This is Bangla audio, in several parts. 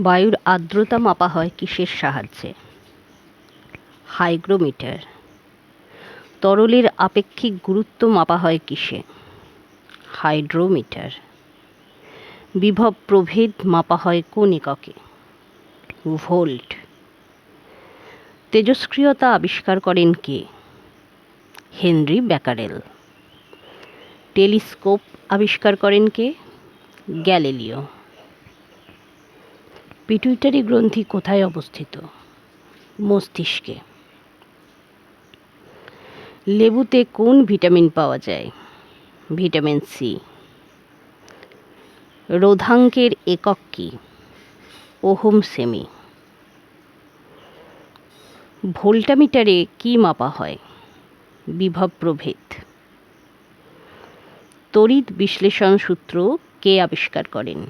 বায়ুর আর্দ্রতা মাপা হয় কিসের সাহায্যে? হাইগ্রোমিটার। তরলের আপেক্ষিক গুরুত্ব মাপা হয় কিসে? হাইড্রোমিটার। বিভব প্রভেদ মাপা হয় কোন এককে? ভোল্ট। তেজস্ক্রিয়তা আবিষ্কার করেন কে? হেনরি ব্যাকারেল। টেলিস্কোপ আবিষ্কার করেন কে? গ্যালিলিও। পিটুইটারি গ্রন্থি কোথায় অবস্থিত? মস্তিষ্কে। লেবুতে কোন ভিটামিন পাওয়া যায়? Vitamin C. রোধাঙ্কের একক কি? Ohm semi. ভোল্টামিটারে কি মাপা হয়? বিভব প্রভেদ। তড়িৎ বিশ্লেষণ সূত্র কে আবিষ্কার করেন?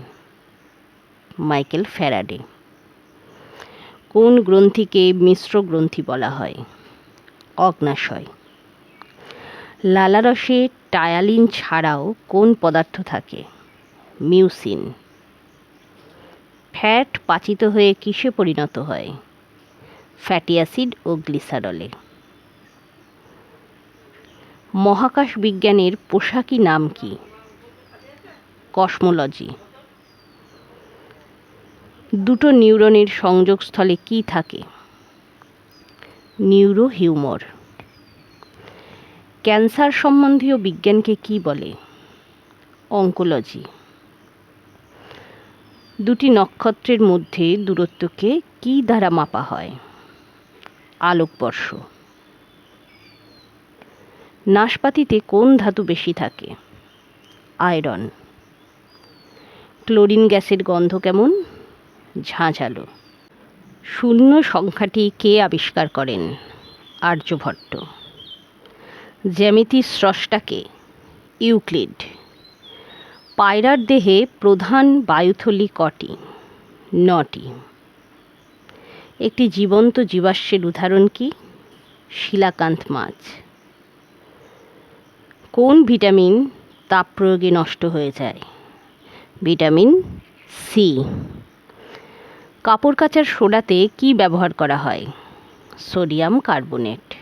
Michael Faraday. কোন গ্রন্থিকে মিশ্র গ্রন্থি বলা হয়? অগ্ন্যাশয়। লালারসে টায়ালিন ছাড়াও কোন পদার্থ থাকে? মিউসিন। ফ্যাট পাচিত হয়ে কিসে পরিণত হয়? ফ্যাটি অ্যাসিড ও গ্লিসারলে। মহাকাশ বিজ্ঞানের পোশাকি নাম কি? কসমোলজি। দুটো নিউরনের সংযোগস্থলে কি থাকে? নিউরোহিউমর। ক্যান্সার সম্বন্ধীয় বিজ্ঞানকে কি বলে? অঙ্কোলজি। দুটি নক্ষত্রের মধ্যে দূরত্বকে কি দ্বারা মাপা হয়? আলোকবর্ষ। নাশপাতিতে কোন ধাতু বেশি থাকে? আয়রন। ক্লোরিন গ্যাসের গন্ধ কেমন? ঝাঁঝালো। শূন্য সংখ্যাটি কে আবিষ্কার করেন? আর্যভট্ট। জ্যামিতির স্রষ্টা কে? ইউক্লিড। পায়রার দেহে প্রধান বায়ুথলি কটি? 9টি। একটি জীবন্ত জীবাশ্মের উদাহরণ কি? শিলাকান্ত মাছ। কোন ভিটামিন তাপ প্রয়োগে নষ্ট হয়ে যায়? Vitamin C. কাপড় কাচার সোডাতে কি ব্যবহার করা হয়? Sodium carbonate.